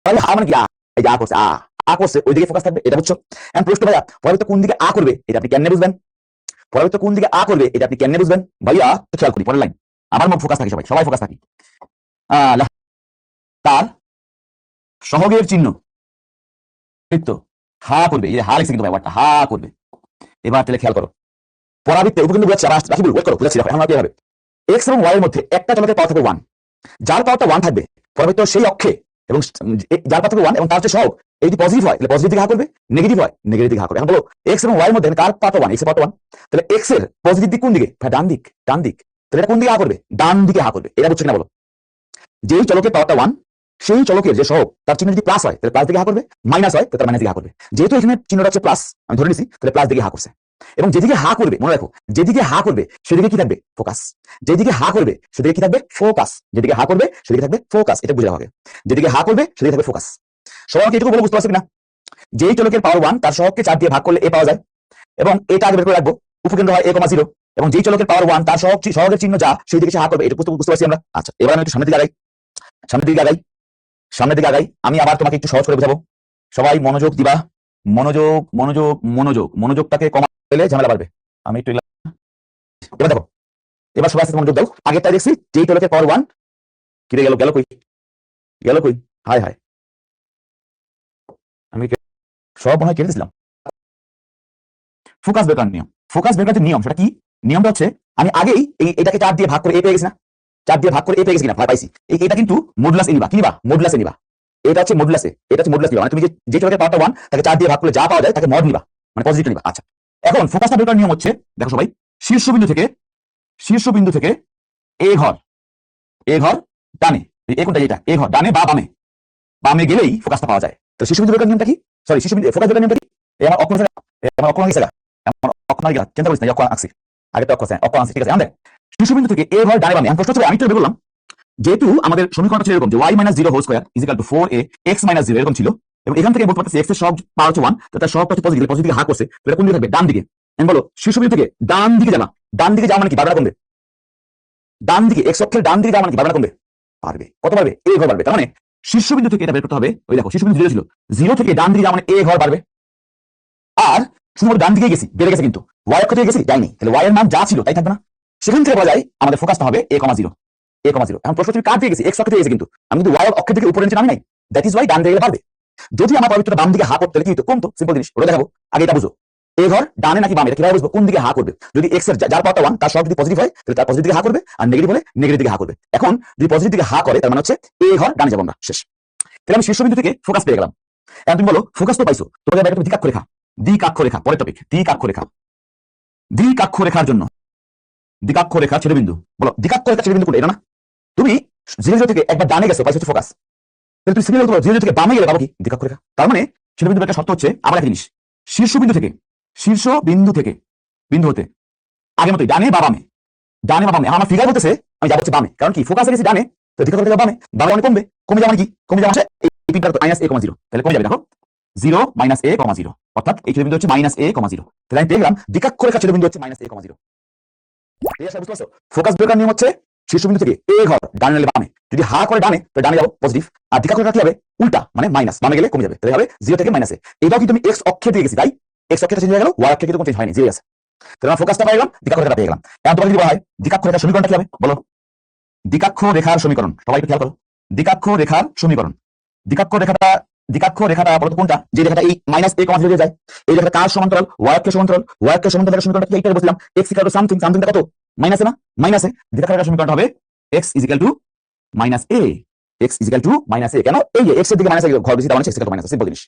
তাহলে হা মানে কি এই যে করছে করছে ওই দিকে ফোকাস থাকবে, এটা বুঝছো? এখন প্রশ্ন ভাইয়া পরবর্তী কোন দিকে করবে এটা আপনি কেমনে বুঝবেন? পরবর্তী কোন দিকে করবে এটা আপনি কেমনে বুঝবেন ভাইয়া? তো খেয়াল করি পরের লাইন, আমার মুখ ফোকাস থাকি, সবাই ফোকাস থাকি। তার সহগের চিহ্ন হা করবে, এই হা লিখছে কিন্তু ভাই, ওয়ার্ডটা হা করবে। এবার তাহলে খেয়াল করো, পরাবৃত্তে উপকেন্দ্র বোঝাচ্ছে, আবার বাকি বলবো, ওয়েট করো, বুঝাচ্ছি। এখন কি হবে, এক্স এবং ওয়াই এর মধ্যে একটা চলকের পাওয়ার থাকবে 1, যার পাওয়ারটা 1 থাকবে পরবর্তী সেই অক্ষে, এবং যার পাওয়ার থাকবে 1 এবং তার হচ্ছে সহগ, এই যদি পজিটিভ হয় তাহলে পজিটিভ দিকে হা করবে, নেগেটিভ হয় নেগেটিভ দিকে হা করবে। এখন বলো এক্স এবং ওয়াই এর মধ্যে কার পাওয়ারটা 1, এক্স এর পাওয়ারটা 1, তাহলে এক্স এর পজিটিভ দিক কোন দিকে? ডান দিক, ডান দিক। তাহলে এটা কোন দিকে হা করবে? ডান দিকে হা করবে। এটা বুঝছো কিনা বলো? যেই চলকের পাওয়ারটা 1, সেই চলকের যে সহগ তার চিহ্ন যদি প্লাস হয় তাহলে প্লাস দিকে হা করবে, মাইনাস হয় তাহলে মাইনাস দিকে হা করবে। যেহেতু এখানে চিহ্নটা হচ্ছে প্লাস, আমি ধরে নিছি, তাহলে প্লাস দিকে হা করছে। এবং যেদিকে হা করবে, মনে রাখো, যেদিকে হা করবে সেদিকে কি থাকবে? ফোকাস। যেদিকে হা করবে সেদিকে কি থাকবে? ফোকাস। যেদিকে হা করবে সেদিকে থাকবে ফোকাস। এটা বুঝে হবে, যেদিকে হা করবে সেদিকে থাকবে ফোকাস। সবাইকে এটুকু বলে বুঝতে পারছি কিনা? যেই চলকের পাওয়ার 1 তার সহগকে 4 দিয়ে ভাগ করলে এ পাওয়া যায়, এবং এটা আগে বের করে রাখবো, উপকেন্দ্র হয় a,0, এবং যেই চলকের পাওয়ার 1 তার সহগের চিহ্ন যা, সেই দিকে সে হা করবে। এটা বুঝতে পারছি আমরা। আচ্ছা, এবার আমি একটু সামনের দিকে আগাই, সামনের দিকে আগাই, সামনের দিকে আগাই। আমি আবার তোমাকে একটু সহজ করে বোঝাবো, সবাই মনোযোগ দিবা। মনোযোগ, মনোযোগ, মনোযোগ, মনোযোগটাকে কমালে ঝামেলা বাড়বে। আমি একটু এবার দেখো, এবার সবাই আস্তে মনোযোগ দাও। আগেরটা দেখছি যেই চলকের পাওয়ার 1, কিরে গেল, গেল কই, গেল কই, হায় হায়, আমি সব মনে হয় কেটে দিয়েছিলাম। ফোকাস বের করার নিয়ম, ফোকাস বের করার নিয়ম, সেটা কি? নিয়মটা হচ্ছে, আমি আগেই এটাকে 4 দিয়ে ভাগ করে এ পেয়ে গেছি না? 4 দিয়ে ভাগ করে এ পেয়ে গেছি কিনা? পাইছি। এটা কিন্তু মডুলাস এ নিবা, কি নিবা? মডুলাস এ নিবা। এটা হচ্ছে মডুলাস এ, এটা হচ্ছে মডুলাস নিবা, মানে তুমি যে চলকের পাওয়ারটা 1 তাকে 4 দিয়ে ভাগ করলে যা পাওয়া যায় তাকে মড নিবা, মানে পজিটিভ নিবা। আচ্ছা, এখন ফোকাসটা বের করার নিয়ম হচ্ছে, দেখো সবাই, শীর্ষবিন্দু থেকে এ ঘর ডানে, এ কোনটা? এটা এ ঘর ডানে বা বামে, বামে গেলেই ফোকাসটা পাওয়া যায়। তো শীর্ষবিন্দু বের করার নিয়মটা কি? সরি, শীর্ষবিন্দু ফোকাস বের করার নিয়মটা কি? এই আমার অক্ষর, আমার অক্ষর গেছে, আমার অক্ষর গেছে, চিন্তা করিস না, অক্ষর আঁকছি, আগে তো অক্ষর আঁকছি, ঠিক আছে। আমাদের শীর্ষবিন্দু থেকে এ ঘর ডানে বামে। আমি প্রশ্ন হচ্ছে, আমি তো বললাম, যেহেতু আমাদের সমীকরণটা ছিল এরকম যে y - 0 whole square = 4a x - 0 এরকম ছিল, এবং এখান থেকে বলতে পারতেছি x এর সব পাওয়ার হচ্ছে 1, তো তার সবটা হচ্ছে পজিটিভ, পজিটিভ দিকে হা করছে, তো এটা কোন দিকে থাকবে? ডান দিকে। আমি বলো শীর্ষবিন্দু থেকে ডান দিকে যাওয়া, ডান দিকে যাওয়া মানে কি? বারবার কমবে। ডান দিকে x অক্ষের ডান দিকে যাওয়া মানে কি? বারবার কমবে। পারবে, কত পারবে? a ঘর বাড়বে। তার মানে শীর্ষবিন্দু থেকে এটা বের করতে হবে, ওই দেখো শীর্ষবিন্দু 0 ছিল, 0 থেকে ডান দিকে যাওয়া মানে a ঘর বাড়বে। আর শুধুমাত্র ডান দিকে গেছি, বেড়ে গেছে, কিন্তু y অক্ষ থেকে গেছি যায়নি, তাহলে y এর মান যা ছিল তাই থাকবে না? সেখান থেকে বলা যায় আমাদের ফোকাসটা হবে a, 0, a,0। এখন প্রশ্ন তুমি কার দিকে গেছি? x অক্ষ থেকে গেছি, কিন্তু আমি কিন্তু y অক্ষের দিকে উপরে নিচে নামি নাই, দ্যাট ইজ ওয়াই ডান দিকে গেলে পারবে। যদি আমার পবিত্রতা বাম দিকে হা করতে, তাহলে কি হতো? কমতো। সিম্পল জিনিস, ওটা দেখাবো, আগে এটা বুঝো। এ ঘর ডানে নাকি বামে, এটা কিভাবে বুঝবো? কোন দিকে হা করবে? যদি x এর যার পাওয়ারটা 1 তার সব যদি পজিটিভ হয় তাহলে তার পজিটিভ দিকে হা করবে, আর নেগেটিভ হলে নেগেটিভ দিকে হা করবে। এখন যদি পজিটিভ দিকে হা করে তার মানে হচ্ছে এ ঘর ডানে যাবো আমরা, শেষ। তাহলে আমি শীর্ষবিন্দু থেকে ফোকাস পেয়ে গেলাম। এখন তুমি বলো ফোকাস তো পাইছো, তোমাকে একটা দ্বিকাক্ষ রেখা, দ্বিকাক্ষ রেখা, পরের টপিক, দ্বিকাক্ষ রেখা, দ্বিকাক্ষ রেখার জন্য, দ্বিকাক্ষ রেখা ছেদবিন্দু, বলো দ্বিকাক্ষ রেখা ছেদবিন্দু কোনটা? এটা না? তুমি 0 থেকে একবার ডানে গেছো, পাইছো ফোকাস, তাহলে তুমি সিগন্যাল বলতে 0 থেকে বামে গেলে পাবো কি? দ্বিকাক্ষ রেখা। তার মানে ছেদবিন্দুর একটা শর্ত হচ্ছে, আবার একটা জিনিস, শীর্ষবিন্দু থেকে, শীর্ষবিন্দু থেকে বিন্দু হতে আগের মতোই ডানে বা বামে, ডানে বা বামে। আমার ফিগার বলতেছে আমি যাবো হচ্ছে বামে, কারণ কি? ফোকাস গেছি ডানে, তো দ্বিকাক্ষ রেখা বামে, বামে মানে কমবে, কমে যাওয়া মানে কি? কমে যাওয়া মানে এই পিনটা -a,0, তাহলে কমে যাবে, দেখো 0 - a,0, অর্থাৎ এই ছেদবিন্দু হচ্ছে -a,0। তাহলে আমি পেয়ে গেলাম দ্বিকাক্ষ রেখা ছেদবিন্দু হচ্ছে -a,0। বুঝতে পারছো? ফোকাস বের করার নিয়ম হচ্ছে শীর্ষবিন্দু থেকে এ ঘর ডানে নালে বামে, যদি হা করে ডানে তো ডানে যাবো পজিটিভ, আর দ্বিকাক্ষ রেখা কি হবে? উল্টা, মানে মাইনাস, বামে গেলে কমে যাবে, তাহলে হবে 0 থেকে -a। এটাও কিন্তু আমি x অক্ষে দিয়ে গেছি, তাই x অক্ষে চেঞ্জ হয়ে গেল, y অক্ষে কিন্তু কোনো চেঞ্জ হয়নি, 0 আছে। তাহলে আমরা ফোকাসটা পেয়ে গেলাম, দ্বিকাক্ষ রেখাটা পেয়ে গেলাম। এখন তোমাকে যদি বলা হয় দ্বিকাক্ষ রেখার সমীকরণটা কি হবে, বলো? দ্বিকাক্ষ রেখার সমীকরণ, সবাই একটু খেয়াল করো, দ্বিকাক্ষ রেখার সমীকরণ, দ্বিকাক্ষ রেখাটা বলতো কোনটা? যে রেখাটা এই -a,0 দিয়ে যায়, এই রেখাটা কার সমান্তরাল? y অক্ষের সমান্তরাল, y অক্ষের সমান্তরাল সমীকরণটা কি? এইটা বলছিলাম, x = সামথিং, সামথিংটা কত? মাইনাসে না? মাইনাসে। দ্বিকাক্ষ রেখার সমীকরণটা হবে x = -a, x = -a। কেন? এই যে x এর দিকে মাইনাস ঘর বেশি, তার মানে x = সিম্পল জিনিস।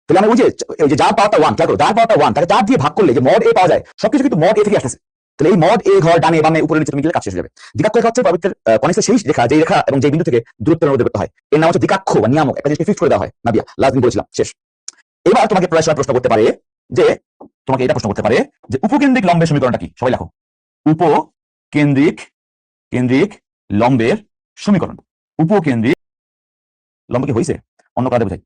তাহলে আমি ওই যে যার পাওয়ারটা 1, খেয়াল করো, যার পাওয়ারটা 1 তাকে 4 দিয়ে ভাগ করলে যে মড a পাওয়া যায়, সবকিছু কিন্তু মড a থেকে আসছে। তাহলে এই মড a ঘর ডানে বামে উপরে নিচে তুমি গেলে কাজ শেষ হয়ে যাবে। দ্বিকাক্ষ রেখা হচ্ছে পবিত্রের কনিষ্ঠের সেই রেখা, যে রেখা এবং যে বিন্দু থেকে দূরত্ব নির্ণয় করতে হয়, এর নাম হচ্ছে দ্বিকাক্ষ বা নিয়ামক। একটা জিনিসকে ফিক্স করে দেওয়া হয়, নাদিয়া লাস্ট দিন বলেছিলাম, শেষ। এবার তোমাকে প্রায় সময় প্রশ্ন করতে পারে যে, তোমাকে এটা প্রশ্ন করতে পারে যে উপকেন্দ্রিক লম্বের সমীকরণটা কি? সবাই লেখো, কেন্দ্রিক লম্বের সমীকরণ। উপকেন্দ্রিক লম্ব কি হয়েছে? অন্য কাজে বোঝাই।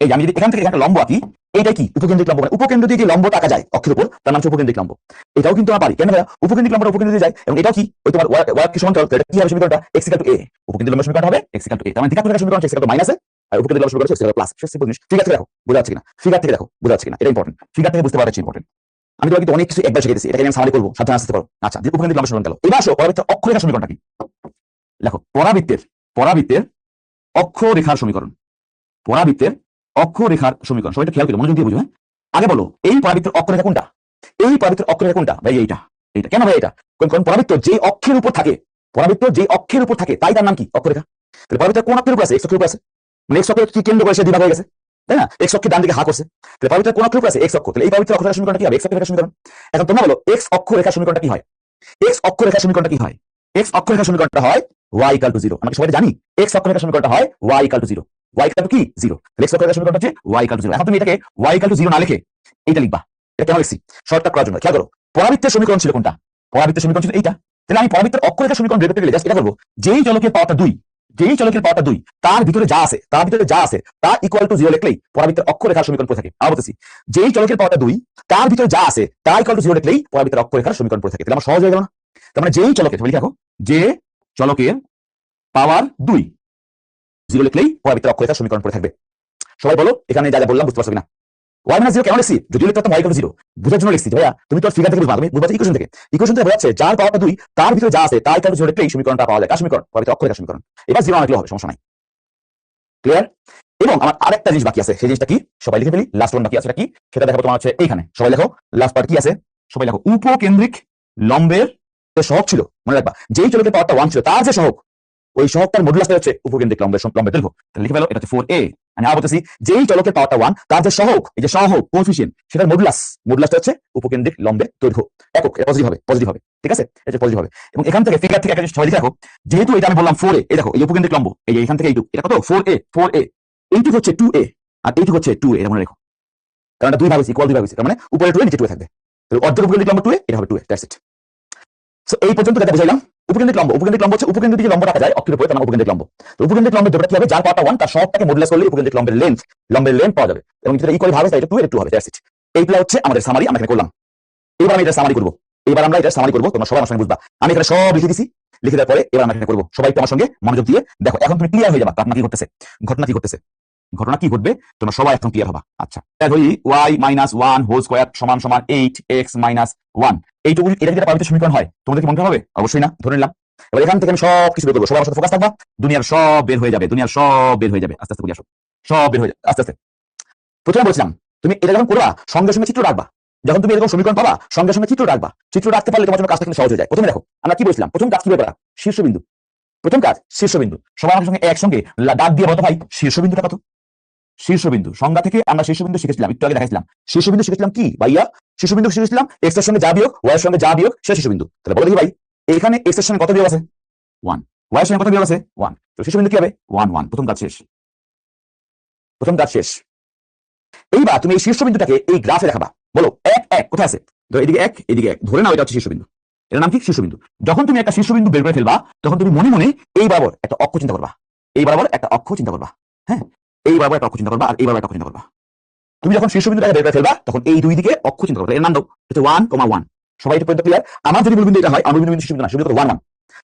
এই যে আমি যদি এখান থেকে একটা লম্ব আঁকি, এটা কি? উপকেন্দ্রিক লম্ব। মানে উপকেন্দ্র দিয়ে যে লম্বটা আঁকা যায় অক্ষের উপর, তার নাম হচ্ছে উপকেন্দ্রিক লম্ব। এটাও কিন্তু আমরা পারি, কেন ভাইয়া? উপকেন্দ্রিক লম্বটা উপকেন্দ্র দিয়ে যায়, এবং এটাও কি? ওই তোমার y অক্ষের সমান্তরাল, এটা কি হবে সমীকরণটা? x = a, উপকেন্দ্রিক লম্বের সমীকরণটা হবে x = a। তার মানে দ্বিকাক্ষ রেখার সমীকরণ x = -a, আর উপকেন্দ্রিক লম্ব সমীকরণ হচ্ছে প্লাস। সিম্পল জিনিস। ফিগার থেকে দেখো বোঝা যাচ্ছে কিনা, ফিগার থেকে দেখো বোঝা যাচ্ছে কিনা, এটা ইম্পর্টেন্ট। ফিগার থেকে বুঝতে পারাটা ইম্পর্টেন্ট। আমি তোমাকে কিন্তু অনেক কিছু একবার শিখেছি, এটাকে আমি সামারি করবো, সাবধানে আসতে পারো। আচ্ছা, যে উপকেন্দ্রিক লম্ব সমীকরণ গেল, এবার আসো পরাবৃত্তের অক্ষরেখার সমীকরণটা কি। দেখো পরাবৃত্তের অক্ষরেখার সমীকরণ, পরাবৃত্তের অক্ষরেখার সমীকরণ সবাই একটু খেয়াল করো, মনোযোগ দিয়ে বুঝো। হ্যাঁ, আগে বলো এই পরাবৃত্তের অক্ষরেখা কোনটা? এই পরাবৃত্তের অক্ষরেখা কোনটা ভাই? এইটা। এইটা কেন ভাই? এটা কারণ পরাবৃত্ত যে অক্ষের উপর থাকে, পরাবৃত্ত যে অক্ষের উপর থাকে তাই তার নাম কি? অক্ষরেখা। তাহলে পরাবৃত্ত কোন অক্ষের উপর আছে? এক্স অক্ষের উপর আছে। মানে এক্স অক্ষকে কি কেন্দ্র করে সে দ্বিভাগ হয়ে গেছে, তাই না? এক্স অক্ষের ডান দিকে হা করছে, তাহলে পরাবৃত্ত কোন অক্ষের উপর আছে? এক্স অক্ষ। তাহলে এই পরাবৃত্তের অক্ষরেখার সমীকরণটা কি হবে? এক্স অক্ষরেখার সমীকরণ। এখন তোমরা বলো এক্স অক্ষরেখার সমীকরণটা কি হয়? এক্স অক্ষরেখার সমীকরণটা কি হয়? এক্স অক্ষরেখার সমীকরণটা হয় y = 0। আমরা সবাই জানি এক্স অক্ষরেখার সমীকরণটা হয় y = 0। y = কি? 0। তাহলে এক্স অক্ষরেখার সমীকরণটা হচ্ছে y = 0। এখন তুমি এটাকে y = 0 না লিখে এইটা লিখবা। এটা কেন লিখছি? শর্টকাট করার জন্য। খেয়াল করো, পরাবৃত্তের সমীকরণ ছিল কোনটা? পরাবৃত্তের সমীকরণ ছিল এইটা। তাহলে আমি পরাবৃত্তের অক্ষরেখার সমীকরণ বের করতে গেলে জাস্ট এটা করব, যেই চলকের পাওয়ারটা 2, যেই চলকের পাওয়ারটা 2 তার ভিতরে যা আছে, তার ভিতরে যা আছে তা = 0 লিখলেই পরাবৃত্তের অক্ষরেখার সমীকরণ পড়ে থাকে। আবার বলতেছি, যেই চলকের পাওয়ারটা 2 তার ভিতরে যা আছে তা = 0 লিখলেই পরাবৃত্তের অক্ষরেখার সমীকরণ পড়ে থাকে। তাহলে আমার সহজ হয়ে গেল না? তার মানে যেই চলকের, লিখে রাখো, যে চলকের পাওয়ার 2 0 লিখলেই পরাবৃত্তের অক্ষরেখার সমীকরণ পড়ে থাকবে। সবাই বলো এখানে যা যা বললাম বুঝতে পারছো কিনা? y - 0 কেন লিখছি? যদি লিখতে y = 0 বোঝার জন্য লিখছি। ভাইয়া তুমি তো ফিগার থেকে বুঝবা, তুমি বুঝবা ইকুয়েশন থেকে। ইকুয়েশন থেকে বোঝাচ্ছে যার পাওয়ারটা 2 তার ভিতরে যা আছে তাই = 0 লিখলেই সমীকরণটা পাওয়া যায়। কার সমীকরণ? পরাবৃত্তের অক্ষরেখার সমীকরণ। এবার 0 না লিখলেও হবে, সমস্যা নাই। ক্লিয়ার? এবং আমার আরেকটা জিনিস বাকি আছে, সেই জিনিসটা কি? সবাই লিখে ফেলি। লাস্ট ওয়ান বাকি আছে, এটা কি সেটা দেখাবো তোমার হচ্ছে এইখানে। সবাই লেখো লাস্ট পার্ট কি আছে, সবাই লেখো। উপকেন্দ্রিক লম্বের যে সহগ ছিল, মনে রাখবা, যেই চলকের পাওয়ারটা 1 ছিল তার যে সহগ, ওই সহগটার মডুলাসটা হচ্ছে উপকেন্দ্রিক লম্বের দৈর্ঘ্য। তাহলে লিখে ফেলো, এটা হচ্ছে 4a। আমি আবার বলতেছি, যেই চলকের পাওয়ারটা 1 তার যে সহগ, এই যে সহগ কোএফিশিয়েন্ট, সেটার মডুলাসটা হচ্ছে উপকেন্দ্রিক লম্বের দৈর্ঘ্য। একক, এটা পজিটিভ হবে, ঠিক আছে? এটা পজিটিভ হবে। এবং এখান থেকে ফিগার থেকে একটা জিনিস সবাই লিখে রাখো, যেহেতু এটা আমি বললাম 4a, এই দেখো এই উপকেন্দ্রিক লম্ব, এই যে এখান থেকে এইটুকু, এটা কত? 4a। এইটুকু হচ্ছে 2a আর এইটুকু হচ্ছে 2a, এটা মনে রাখো। কারণ এটা দুই ভাগ হয়েছে, ইকুয়াল দুই ভাগ হয়েছে, তার মানে উপরে 2a নিচে 2a থাকবে। তাহলে অর্ধের উপকেন্দ্রিক লম্ব 2a, এটা হবে 2a। That's it. সো এই পর্যন্ত যেটা বুঝাইলাম, উপকেন্দ্রিক লম্ব হচ্ছে উপকেন্দ্রিক যে লম্ব রাখা যায় অক্ষের উপরে, তার নাম উপকেন্দ্রিক লম্ব। তো উপকেন্দ্রিক লম্বের দৈর্ঘ্য কি হবে? যার পাওয়ারটা 1 তার সহগটাকে মডুলাস করলে উপকেন্দ্রিক লম্বের লেন্থ পাওয়া যাবে। এবং যেটা ইকুয়াল ভাগ হয় এটা 2 এর 2 হবে। That's it. এইটা হচ্ছে আমাদের সামারি, আমরা এখানে করলাম। এবার আমি এটা সামারি করব। তোমরা সবাই আমার সঙ্গে বুঝবা। আমি এখানে সব লিখে দিছি, লিখে দেওয়ার পরে এবার আমরা এখানে করব। সবাই একটু আমার সঙ্গে মনোযোগ দিয়ে দেখো, এখন তুমি ক্লিয়ার হয়ে যাবা ঘটনা কি ঘটতেছে। ঘটনা কি ঘটবে তোমরা সবাই এখন ক্লিয়ার হবা। আচ্ছা, ধরি y - 1 হোল স্কয়ার সমান 8x - 1। এইটুকু এটা যদি পরাবৃত্তের সমীকরণ হয় তোমাদের কি মনে হবে? অবশ্যই না, ধরে নিলাম। এবার এখান থেকে আমি সব কিছু বের করবো, সবার সাথে ফোকাস থাকবা। দুনিয়ার সব বের হয়ে যাবে, আস্তে আস্তে বুঝে আসো, সব বের হয়ে যাবে আস্তে আস্তে। প্রথমে বলছিলাম তুমি এটা যখন করবা সঙ্গে সঙ্গে চিত্র রাখবা। যখন তুমি এরকম সমীকরণ পাবা সঙ্গে সঙ্গে চিত্র রাখবা। চিত্র রাখতে পারলে তোমার জন্য কাজটা কিন্তু সহজ হয়ে যায়। প্রথমে দেখো আমরা কি বলছিলাম, প্রথম কাজ কি করা? শীর্ষবিন্দু। প্রথম কাজ শীর্ষবিন্দু। সবাই আমার সঙ্গে একসঙ্গে ডাক দিয়ে বলতো ভাই শীর্ষবিন্দুটা কত? শীর্ষবিন্দু সংজ্ঞা থেকে আমরা শীর্ষবিন্দু শিখেছিলাম, একটু আগে দেখাইছিলাম। শীর্ষবিন্দু শিখেছিলাম কি ভাইয়া? শীর্ষবিন্দু শিখেছিলাম এক্স এর সঙ্গে যা বিয়োগ ওয়াই এর সঙ্গে যা বিয়োগ সে শীর্ষবিন্দু। তাহলে বলো দেখি ভাই, এখানে এক্স এর সঙ্গে কত বিয়োগ আছে? 1। ওয়াই এর সঙ্গে কত বিয়োগ আছে? 1। তো শীর্ষবিন্দু কি হবে? 1 1। প্রথম কাজ শেষ। এইবার তুমি এই শীর্ষবিন্দুটাকে এই গ্রাফে দেখাবা। বলো 1 1 কোথায় আছে? তো এদিকে 1 এদিকে 1 ধরে নাও এটা হচ্ছে শীর্ষবিন্দু। এর নাম কি? শীর্ষবিন্দু। যখন তুমি একটা শীর্ষবিন্দু বের করে ফেলবা তখন তুমি মনে মনে এই বরাবর একটা অক্ষ চিন্তা করবা। হ্যাঁ, এই বরাবর একটা অক্ষ চিন্তা করবা আর এই বরাবর একটা অক্ষ চিন্তা করবা। তুমি যখন শীর্ষবিন্দুটাকে বের করে ফেলবা তখন এই দুই দিকে অক্ষ চিন্তা করবে। এর নাম দাও হচ্ছে 1 1। সবাই এটা পর্যন্ত ক্লিয়ার? আমার যদি মূলবিন্দু এটা হয়, আমার মূলবিন্দু শীর্ষবিন্দু না, শীর্ষবিন্দু 1 1।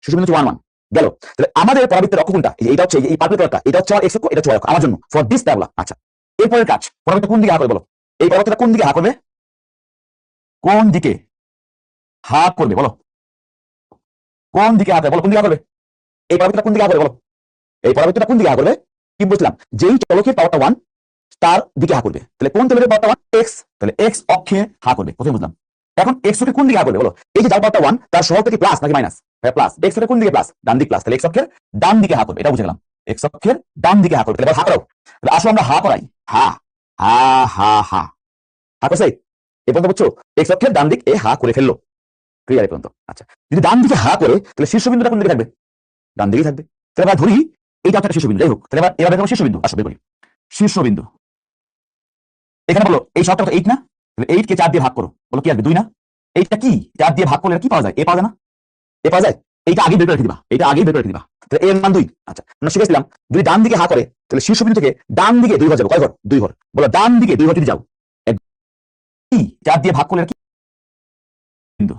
শীর্ষবিন্দু হচ্ছে 1 1। গেল। তাহলে আমাদের পরাবৃত্তের অক্ষ কোনটা? এইটা হচ্ছে এই পার্পল কালারটা, এটা হচ্ছে আমার x অক্ষ, এটা হচ্ছে y অক্ষ আমার জন্য ফর দিস প্যারাবোলা। আচ্ছা, এরপরের কাজ, পরাবৃত্ত কোন দিকে হা করবে বলো? এই পরাবৃত্তটা কোন দিকে হা করবে? কোন দিকে হা করবে বলো? কোন দিকে হা করবে বলো? কোন দিকে হা করবে? এই পরাবৃত্তটা কোন দিকে হা করবে বলো? এই পরাবৃত্তটা কোন দিকে হা করবে? কি বলছিলাম? যেই চলকের পাওয়ারটা 1 তার দিকে হা করবে। তাহলে কোন চলকের পাওয়ারটা 1? x। তাহলে x অক্ষে হা করবে। প্রথমে বুঝলাম। এখন x অক্ষে কোন দিকে হা করবে বলো? এই যে যার পাওয়ারটা 1 তার সহগটা কি প্লাস নাকি মাইনাস? হ্যাঁ প্লাস। x অক্ষে কোন দিকে প্লাস? ডান দিকে প্লাস। তাহলে x অক্ষের ডান দিকে হা করবে, এটা বুঝে গেলাম। x অক্ষের ডান দিকে হা করবে। তাহলে এবার হা করাও। তাহলে আসো আমরা হা করাই। হা হা হা হা হা করছে? এই পর্যন্ত বুঝছো? x অক্ষের ডান দিক এ হা করে ফেললো। ক্লিয়ার এই পর্যন্ত? আচ্ছা, যদি ডান দিকে হা করে তাহলে শীর্ষবিন্দুটা কোন দিকে থাকবে? ডান দিকেই থাকবে। তাহলে এবার ধরি এইটা একটা শীর্ষবিন্দু, যাই হোক। তাহলে এবার দেখো শীর্ষবিন্দু, আসো বের করি শীর্ষবিন্দু। এখানে বলো এই শর্টটা কত? 8 না? তাহলে 8 কে 4 দিয়ে ভাগ করো, বলো কি আসবে? 2 না? এইটা কি 4 দিয়ে ভাগ করলে কি পাওয়া যায়? এ পাওয়া যায় না? এ পাওয়া যায়। এইটা আগে বের করে রেখে দিবা, তাহলে এর মান 2। আচ্ছা, আমরা শিখেছিলাম যদি ডান দিকে হা করে তাহলে শীর্ষবিন্দু থেকে ডান দিকে 2 ঘর যাবে। কয় ঘর? 2 ঘর। বলো ডান দিকে 2 ঘর যদি যাও, কি 4 দিয়ে ভাগ করলে কি বিন্দু?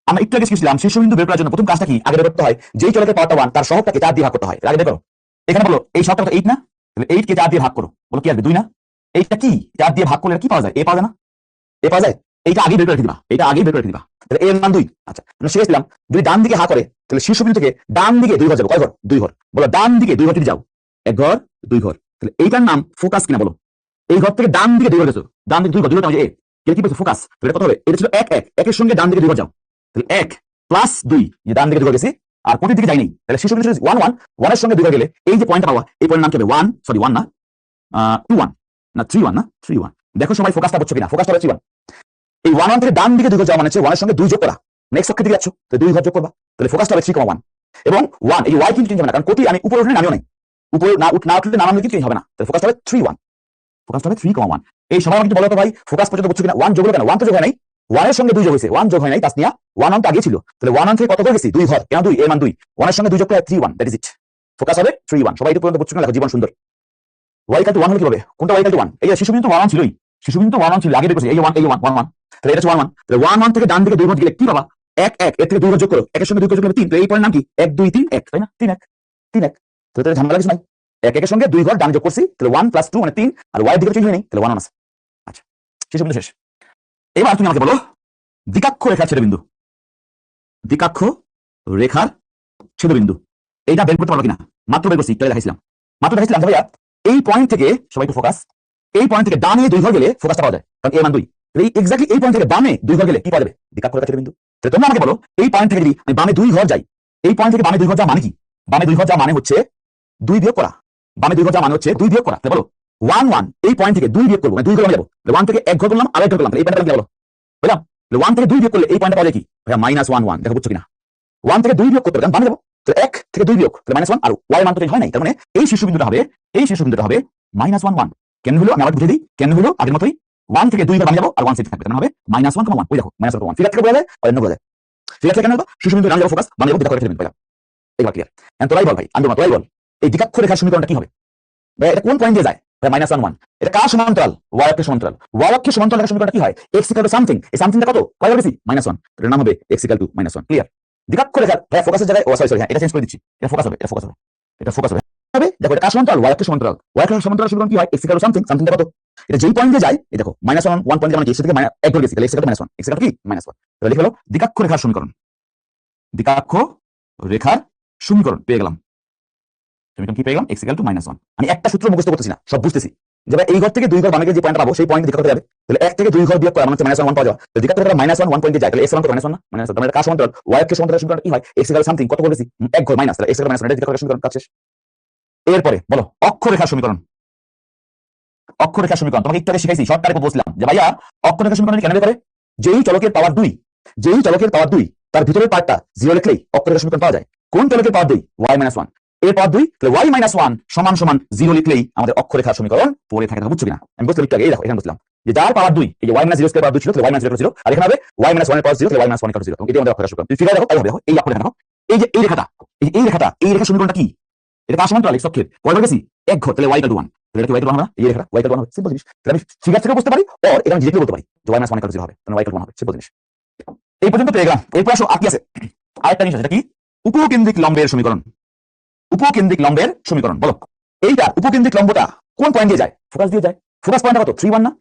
আমরা একটু আগে শিখেছিলাম শীর্ষবিন্দু বের করার জন্য প্রথম কাজটা কি? আগে বের করতে হয় যেই চলকের পাওয়ারটা 1 তার সহগটাকে 4 দিয়ে ভাগ করতে হয়। আগে বের করো। এখানে বলো এই শর্টটা কত? 8 না? তাহলে 8 কে 4 দিয়ে ভাগ করো, বলো কি আসবে? 2 না? এইটা কি 4 দিয়ে ভাগ করলে কি পাওয়া যায়? এ পাওয়া যায় না? এ পাওয়া যায়? এইটা আগেই বের করে রেখে দিবা, এইটা আগেই বের করে রেখে দিবা। তাহলে এর মান 2। আচ্ছা, আমরা শিখেছিলাম যদি ডান দিকে হা করে তাহলে শীর্ষবিন্দু থেকে ডান দিকে 2 ঘর যাবে। কয় ঘর? 2 ঘর। বলো ডান দিকে 2 ঘর যদি যাও, 1 ঘর 2 ঘর, তাহলে এইটার নাম ফোকাস কিনা বলো? এই ঘর থেকে ডান দিকে 2 ঘর গেছো, ডান দিকে 2 ঘর, 2 ঘর এ এর কি বলছো? ফোকাস। তাহলে এটা কত হবে? এটা ছিল 1 1, 1 এর সঙ্গে ডান দিকে 2 ঘর যাও, তাহলে 1 প্লাস 2, যে ডান দিকে 2 ঘর গেছি আর কোটির দিকে যাইনি, তাহলে শীর্ষবিন্দু 1 1, 1 এর সঙ্গে 2 ঘর গেলে এই যে পয়েন্টটা পাওয়া, এই পয়েন্টের নাম কি হবে? 1 সরি 1 না 2 1 না 3 1 না 3 1। দেখো সবাই ফোকাসটা বুঝছো কিনা? ফোকাসটা হবে 3 1। এই 1 1 থেকে ডান দিকে 2 ঘর যাওয়া মানে হচ্ছে 1 এর সঙ্গে 2 যোগ করা, নেক্সট অক্ষের দিকে যাচ্ছ তো 2 ঘর যোগ করবা, তাহলে ফোকাসটা হবে 3,1 এবং 1 এই y কিন্তু চেঞ্জ হবে না, কারণ কোটি আমি উপরে উঠলে নামিও নাই, উপরে না উঠলে নামানো কিন্তু চেঞ্জ হবে না, তাহলে ফোকাসটা হবে 3 1, ফোকাসটা হবে 3,1। এই সবাই আমাকে বলো তো ভাই ফোকাস পর্যন্ত বুঝছো কিনা? 1 যোগ হলো কেন? 1 তো যোগ হয় নাই, 1 এর সঙ্গে 2 যোগ হয়েছে, 1 যোগ হয় নাই তাসনিয়া, 1 1 তো আগে ছিল, তাহলে 1 1 থেকে কত ঘর গেছি? 2 ঘর, কেন 2? এর মান 2, 1 এর সঙ্গে 2 যোগ করে 3 1, দ্যাট ইজ ইট। ফোকাস হবে 3 1। সবাই এটা পর্যন্ত বুঝছো কিনা? দেখো জীবন সুন্দর। y = 1 হলো কিভাবে? কোনটা y = 1? এই যে শিশুবিন্দু 1 1 ছিলই, শিশুবিন্দু 1 1 ছিল আগে বের করেছি, এই যে 1 এই যে 1 1 1, তাহলে এটা হচ্ছে 1 1, তাহলে 1 1 থেকে ডান দিকে 2 ঘর গেলে কি পাবা? 1 1, এর থেকে 2 ঘর যোগ করো, 1 এর সঙ্গে 2 ঘর যোগ করলে 3, তো এই পয়েন্ট নাম কি? 1 2 3 1, তাই না? 3 1 3 1, তো এটা ঝামেলা কিছু নাই, 1 1 এর সঙ্গে 2 ঘর ডান যোগ করছি, তাহলে 1 + 2 মানে 3, আর y এর দিকে চেঞ্জ হয় নাই, তাহলে 1 1 আছে। আচ্ছা, শিশুবিন্দু শেষ। এবার তুমি আমাকে বলো দ্বিকাক্ষ রেখার ছেদবিন্দু, দ্বিকাক্ষ রেখার ছেদবিন্দু এইটা বের করতে পারো কিনা? মাত্র বের করছি, একটু দেখাইছিলাম, মাত্র দেখাইছিলাম যে ভাইয়া এই পয়েন্ট থেকে, সবাই একটু ফোকাস, এই পয়েন্ট থেকে ডানে 2 ঘর গেলে ফোকাসটা পাওয়া যায়, কারণ এর মান 2। এই এক্স্যাক্টলি এই পয়েন্ট থেকে বামে 2 ঘর গেলে কি পাওয়া যাবে? দ্বিকাক্ষ রেখার ছেদবিন্দু। তাহলে তোমরা আমাকে বলো এই পয়েন্ট থেকে যদি আমি বামে 2 ঘর যাই, এই পয়েন্ট থেকে বামে 2 ঘর যাওয়া মানে কি? বামে 2 ঘর যাওয়া মানে হচ্ছে 2 বিয়োগ করা, বামে 2 ঘর যাওয়া মানে হচ্ছে 2 বিয়োগ করা। তাহলে বলো 1 1 এই পয়েন্ট থেকে 2 বিয়োগ করবো, মানে 2 ঘর আমি যাবো, 1 থেকে 1 ঘর করলাম আর 1 ঘর করলাম, এই পয়েন্টটা কি বলো? বুঝলাম? 1 থেকে 2 বিয়োগ করলে এই পয়েন্টটা পাওয়া যায় কি? ভাইয়া -1 1, দেখো বুঝছো কিনা? 1 থেকে 2 বিয়োগ করতে হবে, বামে যাবো, তো 1 থেকে 2 বিয়োগ, তাহলে -1, আর y মান তো হয় নাই, তার মানে এই শীর্ষবিন্দুটা হবে, এই শীর্ষবিন্দুটা হবে -1 1। কেন হলো আমি আবার বুঝিয়ে দিই, কেন হলো আগের মতোই 1 থেকে 2 বার বামে যাবো আর 1 সেট থাকবে, তার মানে হবে -1,1। ওই দেখো -1,1 ফিগার থেকে বোঝা যায়, অন্য বোঝা যায়। ফিগার থেকে কেন হলো? শীর্ষবিন্দু ডান যাবো, ফোকাস বামে যাবো, দ্বিকাক্ষ রেখার ছেদবিন্দু পেলাম। এবার ক্লিয়ার? এখন তোরাই বল ভাই, আমি তোরাই বল এই দ্বিকাক্ষ রেখার সমীকরণটা কি হবে? ভাই এটা কোন পয়েন্ট দিয়ে যায়? ভাই -1 1, এটা কার সমান্তরাল? y অক্ষের সমান্তরাল। y অক্ষের সমান্তরাল রেখার সমীকরণটা কি হয়? x = সামথিং, এই সামথিংটা কত? কয়বার বেশি? -1, এর নাম হবে x = -1। ক্লিয়ার? দ্বিকাক্ষ রেখার ভাই ফোকাসের জায়গায়, ও সরি হ্যাঁ এটা চেঞ্জ করে দিচ্ছি, এটা ফোকাস হবে, এটা ফোকাস হবে, এটা ফোকাস হবে হবে। দেখো এটা কার সমান্তরাল? y অক্ষের সমান্তরাল। y অক্ষের সমান্তরাল সমীকরণ কি হয়? x = সামথিং, সামথিংটা কত? এটা যেই পয়েন্ট দিয়ে যায়, এই দেখো -1 1 পয়েন্ট মানে কি? x থেকে 1 ধরে গেছি, তাহলে x = -1, x = কি? -1। তাহলে লিখে হলো দ্বিকাক্ষ রেখার সমীকরণ, দ্বিকাক্ষ রেখার সমীকরণ পেয়ে গেলাম। সমীকরণ কি পেয়ে গেলাম? x = -1। আমি একটা সূত্র মুখস্থ করতেছি না, সব বুঝতেছি। যে ভাই এই ঘর থেকে 2 ঘর বামে যে পয়েন্টটা পাবো, সেই পয়েন্ট দ্বিকাক্ষ যাবে, তাহলে 1 থেকে 2 ঘর বিয়োগ করা মানে হচ্ছে -1 পাওয়া যাবে, তাহলে দ্বিকাক্ষ রেখা -1 1 পয়েন্টে যায়, তাহলে x = -1 না, -1, তাহলে এটা কার সমান্তরাল? y অক্ষের সমান্তরাল সমীকরণ কি হয়? x = সামথিং, কত বলেছি? 1 ঘর মাইনাস, তাহলে x = -1, এটা দ্বিকাক্ষ রেখার সমীকরণ, কাজ শেষ। এরপরে বলো অক্ষরেখার সমীকরণ, অক্ষরেখার সমীকরণ তোমাকে একটু আগে শিখাইছি, শর্টকাটে বলছিলাম যে ভাইয়া অক্ষরেখার সমীকরণ কেন বের করে? যেই চলকের পাওয়ার 2, যেই চলকের পাওয়ার 2 তার ভিতরের পার্টটা 0 লিখলেই অক্ষরেখার সমীকরণ পাওয়া যায়। কোন চলকের পাওয়ার 2? y - 1 এর পাওয়ার 2, তাহলে y - 1 সমান 0 লিখলেই আমাদের অক্ষরেখার সমীকরণ পড়ে থাকে। বুঝছো কিনা? আমি বলছিলাম একটু আগে, এই দেখো এখানে বলছিলাম যে যার পাওয়ার 2, এই যে y - 0 স্কয়ার পাওয়ার 2 ছিল, তাহলে y - 0 ছিল, আর এখানে হবে y - 1 এর পাওয়ার 0, তাহলে y - 1 = 0। তো এটাই আমাদের অক্ষরেখার সমীকরণ। তুমি ফিগার দেখো, তাই হবে। দেখো এই অক্ষরেখা দেখো, এই যে এই রেখাটা, এই রেখাটা, এই রেখার সমীকরণটা কি? এটা কার সমান্তরাল? x অক্ষের। কয়বার গেছি? 1 ঘর, তাহলে y = 1, তাহলে এটা কি y = 1 হবে না? এই রেখাটা y = 1 হবে, সিম্পল জিনিস। তাহলে আমি ফিগার থেকে বুঝতে পারি, আর এটা আমি ডিরেক্টলি বলতে পারি যে y - 1 = 0 হবে, তাহলে y = 1 হবে, সিম্পল জিনিস। এই পর্যন্ত পেয়ে গেলাম। এরপর আসো আর কি আছে? আরেকটা জিনিস আছে, এটা কি? উপকেন্দ্রিক লম্বের সমীকরণ। উপকেন্দ্রিক লম্বের সমীকরণ বলো এইটা উপকেন্দ্রিক লম্বটা কোন পয়েন্ট দিয়ে যায়? ফোকাস দিয়ে যায়। ফোকাস পয়েন্টটা কত? 3 1 না?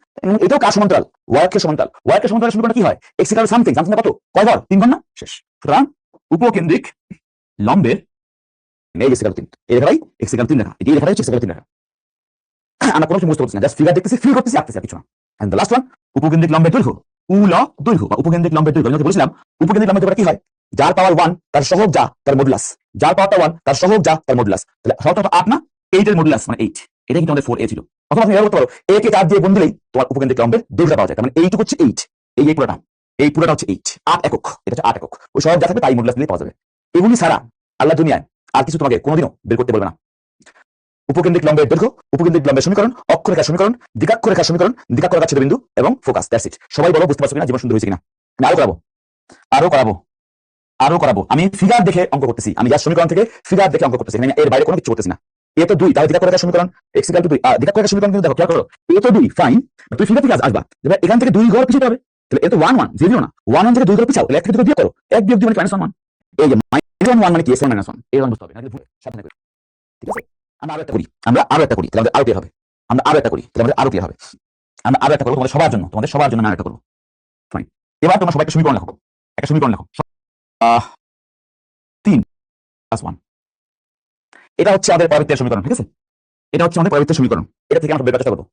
এটাও কার সমান্তরাল? y অক্ষের সমান্তরাল। y অক্ষের সমান্তরাল সমীকরণ কি হয়? x = সামথিং, সামথিংটা কত? কয় ঘর? 3 ঘর না? শেষ। সুতরাং উপকেন্দ্রিক লম্বের এই x = 3, এই রেখাটাই x = 3 লেখা, এই রেখাটাই x = 3 লেখা। আমরা কোনো কিছু বুঝতে পারছি না, জাস্ট ফিগার দেখতেছি, ফিল করতেছি, আঁকতেছি, আর কিছু না। এন্ড দ্য লাস্ট ওয়ান, উপকেন্দ্রিক লম্বের দৈর্ঘ্য, দৈর্ঘ্য বা উপকেন্দ্রিক লম্বের দৈর্ঘ্য। আমি বলেছিলাম উপকেন্দ্রিক লম্বের দৈর্ঘ্য কি হয়? যার পাওয়ার 1 তার সহগ যা তার মডুলাস, যার পাওয়ারটা 1 তার সহগ যা তার মডুলাস। তাহলে সহগটা 8 না? 8 এর মডুলাস মানে 8, এটা কিন্তু আমাদের 4a ছিল। অথবা তুমি এর করতে পারো a কে 4 দিয়ে গুণ দিলেই তোমার উপকেন্দ্রিক লম্বের দৈর্ঘ্য পাওয়া যায়। তার মানে এইটুকু হচ্ছে 8, এই পুরোটা, এই পুরোটা হচ্ছে 8 একক, এটা হচ্ছে 8 একক। ওই সহগ যা থাকবে তাই মডুলাস দিলেই পাওয়া যাবে। এগুলি ছাড়া আল্লাহ দুনিয়ায় আর কিছু তোমাকে কোনোদিনও বের করতে বলবে না। উপকেন্দ্রিক লম্বের দৈর্ঘ্য, উপকেন্দ্রিক লম্বের সমীকরণ, অক্ষরেখার সমীকরণ, দ্বিকাক্ষ রেখার সমীকরণ, দ্বিকাক্ষ রেখার ছেদবিন্দু এবং ফোকাস, দ্যাটস ইট। সবাই বলো বুঝতে পারছো কিনা? জীবন সুন্দর হয়েছে কিনা? আমি আরো করাবো। আমি ফিগার দেখে অঙ্ক করতেছি, আমি জাস্ট সমীকরণ থেকে ফিগার দেখে অঙ্ক করতেছি, এর বাইরে কোনো কিছু করতেছি না। এ তো 2, তাহলে দ্বিকাক্ষ রেখার সমীকরণ x = 2, দ্বিকাক্ষ রেখার সমীকরণ কিন্তু দেখো খেয়াল করো, এ তো 2 ফাইন, তুই ফিগার থেকে আসবা, এখান থেকে 2 ঘর পিছাতে হবে, তাহলে এ তো 1 1 0 না, 1 1 থেকে 2 ঘর পিছাও, তাহলে 1 থেকে 2 বিয়োগ করো, 1 বিয়োগ 2 মানে -1 1। এই যে -1 1 মানে কি? s1 - 1 এর মান বুঝতে হবে, নাকি সাবধানে করো, ঠিক আছে? আমরা আরো একটা করি, আমরা আরো একটা করি, তাহলে আমাদের আরো ক্লিয়ার হবে। আমরা আরো একটা করি, তাহলে আমাদের আরো ক্লিয়ার হবে। আমরা আরো একটা করবো তোমাদের সবার জন্য, আমি আরো একটা করবো। ফাইন। এবার তোমরা সবাই একটা সমীকরণ লেখো, একটা সমীকরণ লেখো। 3+1, এটা হচ্ছে আমাদের পরবর্তী সমীকরণ, ঠিক আছে? এটা হচ্ছে আমাদের পরবর্তী সমীকরণ। এটা থেকে আমরা বের করার চেষ্টা করবো।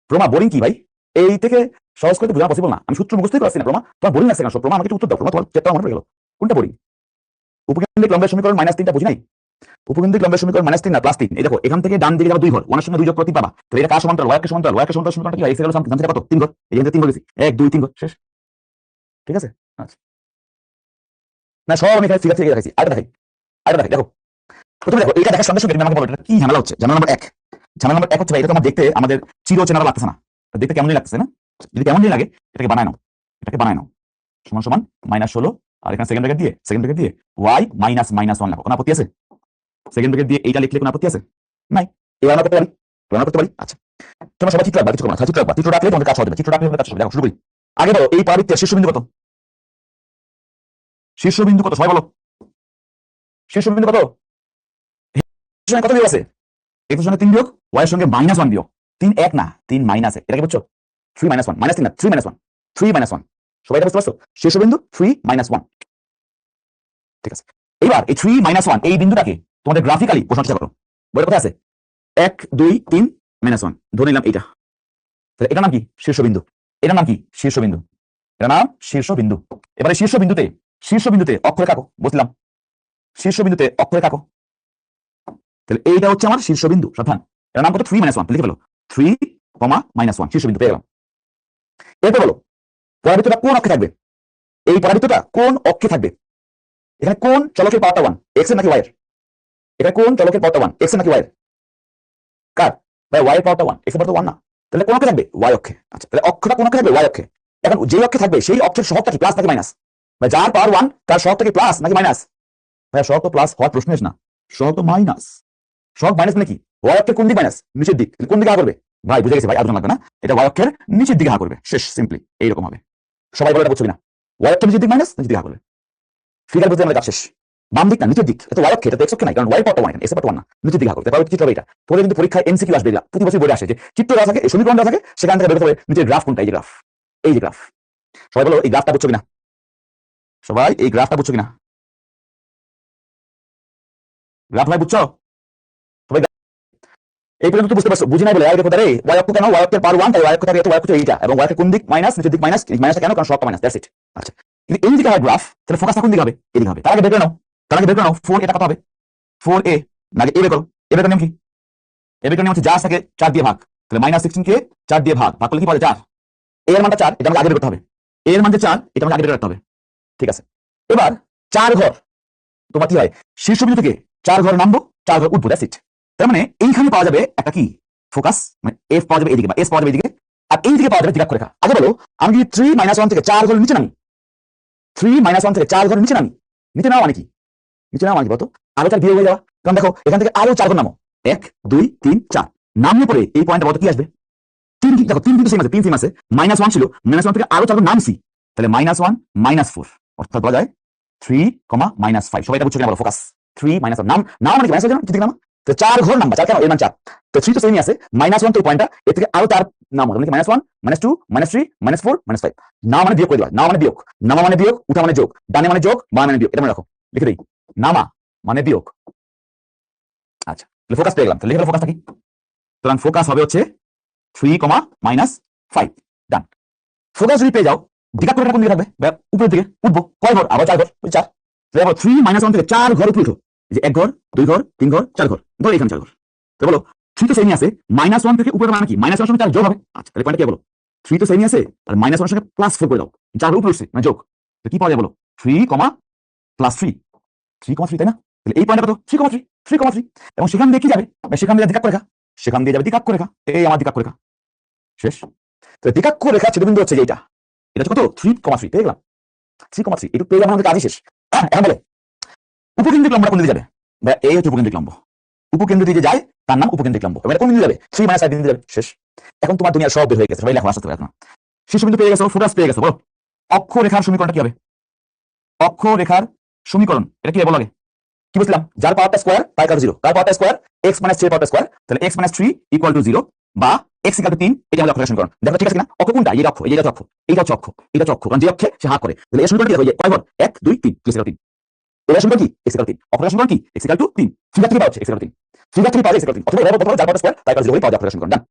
প্রমা বোরিং কি ভাই? এই থেকে সহজ করে বোঝানো পসিবল না। আমি সূত্র মুখস্থই করছি না প্রমা, তোমার বোরিং লাগছে কেন? প্রমা আমাকে একটু উত্তর দাও। প্রমা তোমার চেষ্টা মনে পড়ে গেল, কোনটা বোরিং? উপকেন্দ্রিক লম্বের সমীকরণ -3টা বুঝি নাই? উপকেন্দ্রিক লম্বের সমীকরণ -3 না +3। এই দেখো এখান থেকে ডান দিকে যাবে 2 ঘর, 1 এর সঙ্গে 2 যোগ করতে পাবা। তো এটা কার সমান্তরাল? ওয়াইয়ের সমান্তরাল। ওয়াইয়ের সমান্তরাল কি হয়? x এর সামনে কত? 3 ঘর। এই যে 3 ঘর দিছি, 1 2 3 ঘর, শেষ। ঠিক আছে? আচ্ছা না, সব আমি এখানে ফিগার থেকে দেখাইছি। আরেকটা দেখাই, দেখো প্রথমে দেখো এটা দেখার সঙ্গে সঙ্গে তুমি আমাকে বলো এটা কি ঝামেলা হচ্ছে। ঝামেলা নাম্বার 1, ঝামেলা নাম্বার 1 হচ্ছে ভাই, এটা তোমার দেখতে আমাদের চির চেনা লাগতেছে না। দেখতে কেমনই লাগতেছে না? যদি কেমনই লাগে এটাকে বানায় নাও, সমান সমান -16, আর এখানে সেকেন্ড ব্র্যাকেট দিয়ে y -1 লেখো। কোনো আপত্তি আছে? সেকেন্ড ব্র্যাকেট দিয়ে এইটা লিখলে কোনো আপত্তি আছে? নাই। এবার আমরা করতে পারি। আচ্ছা তোমরা সবাই চিত্র রাখবা, কিছু করো না, চিত্র রাখবা। চিত্র রাখলে তোমাদের কাজ হবে, চিত্র রাখলে কাজ হবে। দেখো শুরু করি। আগে বলো এই পারবৃত্তের শীর্ষবিন্দু কত? শীর্ষবিন্দু কত সবাই বলো? শীর্ষবিন্দু কত? কত বিয়োগ আছে? x এর সঙ্গে 3 বিয়োগ, y এর সঙ্গে -1 বিয়োগ। 3 1 না, 3 -1। এটা কি বুঝছো? 3 -1 -3 না, 3 -1, 3 -1। সবাই এটা বুঝতে পারছো? শীর্ষবিন্দু 3 -1। ঠিক আছে, এবার এই 3 -1 এই বিন্দুটাকে তোমাদের গ্রাফিক্যালি বোঝানোর চেষ্টা করো। বইয়ের কথা আছে 1 2 3 -1, ধরে নিলাম এটা। তাহলে এটার নাম কি? শীর্ষবিন্দু। এটার নাম কি? শীর্ষবিন্দু। এটার নাম শীর্ষবিন্দু। এবারে শীর্ষবিন্দুতে অক্ষরেখা আঁকো। বুঝলাম, শীর্ষবিন্দুতে অক্ষরেখা আঁকো। তাহলে এইটা হচ্ছে আমার শীর্ষবিন্দু। সাবধান, এর নাম কত? 3 -1। লিখে ফেলো 3, -1 শীর্ষবিন্দু পেয়ে গেলাম। এরপর বলো পরাবৃত্তটা কোন অক্ষে থাকবে? এই পরাবৃত্তটা কোন অক্ষে থাকবে? এখানে কোন চলকের পাওয়ারটা 1, x এর নাকি y এর? এটা কোন চলকের পাওয়ারটা 1, x এর নাকি y এর? কার ভাই? y এর পাওয়ারটা 1, x এর পাওয়ারটা 1 না। তাহলে কোন অক্ষে থাকবে? y অক্ষে। আচ্ছা তাহলে অক্ষটা কোন অক্ষে থাকবে? y অক্ষে। এখন যে অক্ষে থাকবে সেই অক্ষের সহগটা কি প্লাস নাকি মাইনাস? ভাই যার পাওয়ার 1 তার সহগটা কি প্লাস নাকি মাইনাস? ভাই সহগ তো প্লাস হওয়ার প্রশ্ন আসে না, সহগ তো মাইনাস। সহগ মাইনাস মানে কি? y অক্ষের কোন দিক মাইনাস? নিচের দিক। কোন দিকে হা করবে? ভাই বুঝে গেছি ভাই, আলোচনা লাগবে না। এটা y অক্ষের নিচের দিকে হা করবে, শেষ। সিম্পলি এইরকম হবে। সবাই বলে এটা বুঝছো কিনা? y অক্ষের নিচের দিক মাইনাস, নিচের দিকে হা করবে। ফিগার বুঝতে আমাদের কাজ শেষ। বাম দিক না নিচের দিক, এটা y অক্ষে, এটা তো x অক্ষে নাই, কারণ y পাওয়ারটা 1, x পাওয়ারটা 1 না, নিচের দিকে হা করবে। তারপর চিত্র হবে এটা। পরে কিন্তু পরীক্ষায় এমসিকিউ আসবে, এটা প্রতি বছর বলে আসে যে চিত্র দেওয়া থাকে, এই সমীকরণ দেওয়া থাকে, সেখান থেকে বের করতে হবে নিচের গ্রাফ কোনটা। এই যে গ্রাফ, এই যে গ্রাফ। সবাই বলো এই গ্রাফটা বুঝছো কিনা? সবাই এই গ্রাফটা বুঝছো কিনা? গ্রাফ ভাই বুঝছো? সবাই এই পর্যন্ত বুঝতে পারছো? বুঝি নাই বলে দেখো রে, y অক্ষ কেন? y অক্ষের পাওয়ার 1, তাই y অক্ষ থাকে, এত y অক্ষ এইটা, এবং y অক্ষের কোন দিক মাইনাস, নিচের দিক মাইনাস। মাইনাসটা কেন? কারণ সবটা মাইনাস, দ্যাটস ইট। আচ্ছা কিন্তু এই দিকে হয় গ্রাফ, তাহলে ফোকাসটা কোন দিকে হবে? এদিকে হবে। তার আগে বের করে নাও, 4 এটা কত হবে? 4a নাকি এ বের করো। এ বের নিয়ম কি? এ বের নিয়ম হচ্ছে যা থাকে 4 দিয়ে ভাগ। তাহলে -16 কে 4 দিয়ে ভাগ করলে কি পাবে? 4। এ এর মানটা 4, এটা আমাকে আগে বের করতে হবে। এ এর মান যে 4, এটা আমাকে আগে বের করতে হবে। ঠিক আছে, এবার 4 ঘর তোমার কি হয়? শীর্ষবিন্দু থেকে 4 ঘর নামবো, 4 ঘর উঠবো, দ্যাটস ইট। তার মানে এইখানে পাওয়া যাবে একটা কি? ফোকাস, মানে এফ পাওয়া যাবে এইদিকে, বা এস পাওয়া যাবে এইদিকে, আর এইদিকে পাওয়া যাবে দিকাক্ষরেখা। আগে বলো আমি যদি 3 -1 থেকে 4 ঘর নিচে নামি, 3 -1 থেকে 4 ঘর নিচে নামি, নিচে নাও মানে কি? নিচে নাও মানে কি বলতো? আরো 4 বিয়োগ হয়ে যাওয়া। কারণ দেখো এখান থেকে আরো 4 ঘর নামো, 1 2 3 4 নামলে পরে এই পয়েন্টে বলতো কি আসবে? 3। দেখো 3 কিন্তু সেম আছে, 3 সেম আছে। -1 ছিল, -1 থেকে আরো 4 ঘর নামছি, তাহলে -1 -4, অর্থাৎ বলা যায় 3, -5। সবাই এটা বুঝছো কিনা বলো? ফোকাস 3 -1 নাম মানে কি? মাইনাস হয়ে যাবে, ঠিক নাম। তো 4 ঘর নাম্বার, 4 কেন? এর মান 4। তো 3 তো সেমই আছে, -1 তো পয়েন্টটা, এর থেকে আরো 4 নাম মানে কি? -1 -2 -3 -4 -5। নাম মানে বিয়োগ করে দেওয়া, নাম মানে বিয়োগ, নামা মানে বিয়োগ, উঠা মানে যোগ, ডানে মানে যোগ, বাম মানে বিয়োগ। এটা মনে রাখো, লিখে দেই, নামা মানে বিয়োগ। আচ্ছা তাহলে ফোকাস পেয়ে গেলাম। তাহলে লিখে দাও ফোকাসটা কি? সুতরাং ফোকাস হবে হচ্ছে 3, -5। ডান। ফোকাস যদি পেয়ে যাও, দিকাক্ষরেখা কোন দিকে থাকবে? উপরের দিকে উঠবো। কয় ঘর? আবার 4 ঘর, ওই 4। তাহলে 3 -1 থেকে 4 ঘর উপরে উঠো। এই যে 1 ঘর 2 ঘর 3 ঘর 4 ঘর, ধরো এখানে 4 ঘর। তো বলো 3 তো সেমই আছে, -1 থেকে উপরে মানে কি? -1 সঙ্গে 4 যোগ হবে। আচ্ছা তাহলে পয়েন্টটা কি বলো? 3 তো সেমই আছে, আর -1 সঙ্গে +4 করে দাও, 4 উপরে উঠছে মানে যোগ। তো কি পাওয়া যায় বলো? 3, +3, 3,3, তাই না? তাহলে এই পয়েন্টটা কত? 3,3, 3,3। এবং সেখান দিয়ে কি যাবে? সেখান দিয়ে দিকাক্ষরেখা, সেখান দিয়ে যাবে দিকাক্ষরেখা। এই আমার দিকাক্ষরেখা, শেষ। তো দিকাক্ষরেখা ছেদবিন্দু হচ্ছে যে এটা, এটা হচ্ছে কত? 3,3 পেয়ে গেলাম। 3,3 একটু পেয়ে গেলাম, আমাদের কাজই শেষ। এখন বলে উপকেন্দ্রিক লম্বটা কোন দিকে যাবে? এই হচ্ছে উপকেন্দ্রিক লম্ব। উপকেন্দ্র দিকে যায় তার নাম উপকেন্দ্রিক লম্ব। এবার কোন দিকে যাবে? 3 - 5 দিকে যাবে, শেষ। এখন তোমার দুনিয়ার সব বের হয়ে গেছে, সবাই লেখো আসতে পারে না। শীর্ষবিন্দু পেয়ে গেছো, ফোকাস পেয়ে গেছো, বলো অক্ষরেখার সমীকরণটা কি হবে? অক্ষরেখার সমীকরণ এটা কি বলো আগে? কি বলছিলাম, যার পাওয়ারটা স্কোয়ার তার কাছে 0, কার পাওয়ারটা স্কোয়ার x - 3 এর পাওয়ারটা স্কোয়ার, তাহলে x - 3 = 0 বা x = 3, এটা আমাদের অক্ষরের সমীকরণ। দেখো ঠিক আছে কিনা, অক্ষ কোনটা, এই অক্ষ, এই যে অক্ষ, এইটা হচ্ছে অক্ষ, এটা হচ্ছে অক্ষ, কারণ যে অক্ষে সে হাত করে, তাহলে এই সমীকরণ কি দেখো, এই যে কয় ঘর, 1 2 3, x = 3, এর সমীকরণ কি x = 3, অক্ষরের সমীকরণ কি x = 3, ফিগার থেকে পাওয়া x = 3, ফিগার থেকে পাওয়া x = 3, অথবা বলতে পারো যার পাওয়ারটা স্কোয়ার তার কাছে 0 পাওয়া যায় অক্ষরের সমীকরণ। ডান।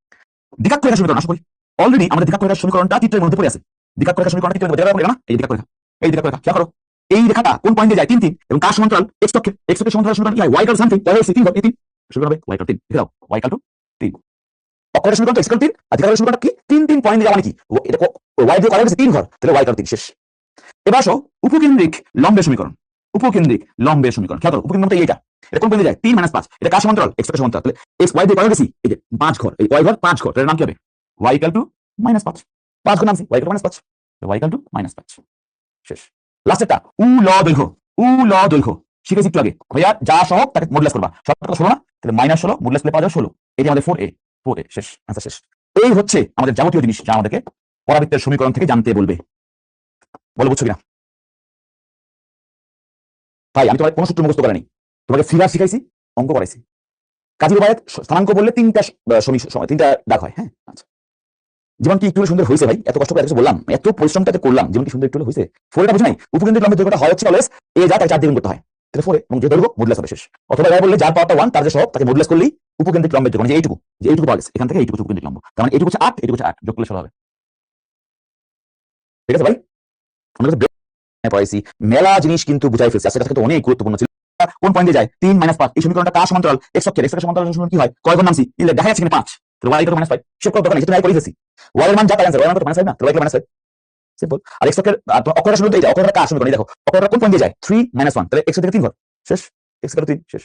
দ্বিঘাত রেখার সমীকরণ আশা করি অলরেডি আমাদের দ্বিঘাত রেখার সমীকরণটা চিত্রের মধ্যে পড়ে আছে। দ্বিঘাত রেখার সমীকরণটা চিত্রের মধ্যে পড়ে না, এই দ্বিঘাত রেখা, এই দ্বিঘাত রেখা খেয়াল করো, এই রেখাটা কোন পয়েন্টে যায় 3 3, এবং কার সমান্তরাল, x অক্ষে, x অক্ষের সমান্তরাল সমীকরণ কি হয়, y = সামথিং, তাহলে এই 3 ঘর, এই 3 সমীকরণ হবে y = 3, লিখে দাও y = 3। অক্ষরের সমীকরণ তো x = 3, আর দ্বিঘাতের সমীকরণটা কি 3 3 পয়েন্টে যাওয়া, মানে কি এটা y দিয়ে করা হয়েছে 3 ঘর, তাহলে y = 3 শেষ। এবার আসো উপকেন্দ্রিক লম্বের সমীকরণ, উপকেন্দ্রিক লম্বের সমীকরণ খেয়াল করো, উপকেন্দ্রটা এইটা, এটা কোন পয়েন্টে যায় 3 - 5, এটা কার সমান্তরাল, x অক্ষের সমান্তরাল, তাহলে x y দিয়ে করা গেছি, এই যে 5 ঘর, এই y ঘর 5 ঘর, এর নাম কি হবে, y = -5, 5 ঘর নামছি, y = -5, y = -5 শেষ। লাস্টেরটা দৈর্ঘ্য, দৈর্ঘ্য শিখেছি একটু আগে ভাইয়া, যা সহগ তাকে মডুলাস করবা, সব কথা 16 না, তাহলে -16 মডুলাস করলে পাওয়া যাবে 16, এই যে আমাদের 4a শেষ, আচ্ছা শেষ। এই হচ্ছে আমাদের যাবতীয় জিনিস যা আমাদেরকে পরাবৃত্তের সমীকরণ থেকে জানতে বলবে। বলো বুঝছো কিনা ভাই, আমি তোমার কোনো সূত্র মুখস্থ করিনি, তোমাকে ফিগার শিখাইছি, অঙ্ক করাইছি, কাজী রুবায়েত স্থানাঙ্ক বললে 3টা সময় 3টা দাগ হয়। হ্যাঁ আচ্ছা, জীবন কি একটু সুন্দর হয়েছে ভাই, এত কষ্ট করে এত কিছু বললাম, এত পরিশ্রমটা করলাম, জীবন কি সুন্দর একটু হয়েছে? 4টা বুঝো নাই, উপকেন্দ্রিক লম্বের দৈর্ঘ্যটা হয় হচ্ছে অলওয়েজ a যা তাকে 4 দিয়ে গুণ করতে হয়, তাহলে 4 এবং যে দৈর্ঘ্য মডুলাস হবে শেষ। অথবা এবার বললে যার পাওয়ারটা 1 তার যে সহগ তাকে মডুলাস করলেই উপকেন্দ্রিক লম্বের দৈর্ঘ্য, মানে এইটুকু, যে এইটুকু পাওয়া গেছে এখান থেকে, এইটুকু উপকেন্দ্রিক লম্ব, তার মানে এইটুকু হচ্ছে 8, এইটুকু হচ্ছে 8, যোগ করলে 16 হবে। ঠিক আছে ভাই, আমরা পড়াইছি, মেলা জিনিস কিন্তু বুঝাই ফেলছি, আজকের কাছে অনেক গুরুত্বপূর্ণ ছিল। কোন পয়েন্টে যায় 3 - 5, এই সমীকরণটা কার সমান্তরাল, x অক্ষের, x অক্ষের সমান্তরাল সমীকরণ কি হয়, কয় ঘর নামছি, ইলে দেখা যাচ্ছে কিনা 5, তাহলে y = -5, সব কত দরকার নেই, যেটা নাই করে ফেলছি, y এর মান যা তাই आंसर, y এর মান তো -5 না, তাহলে y = -5 সিম্পল। আর x অক্ষের অক্ষরের সমীকরণ এই যে অক্ষরের কার সমীকরণ, দেখো অক্ষরটা কোন পয়েন্টে যায় 3 - 1, তাহলে x থেকে 3 ঘর শেষ, x = 3 শেষ।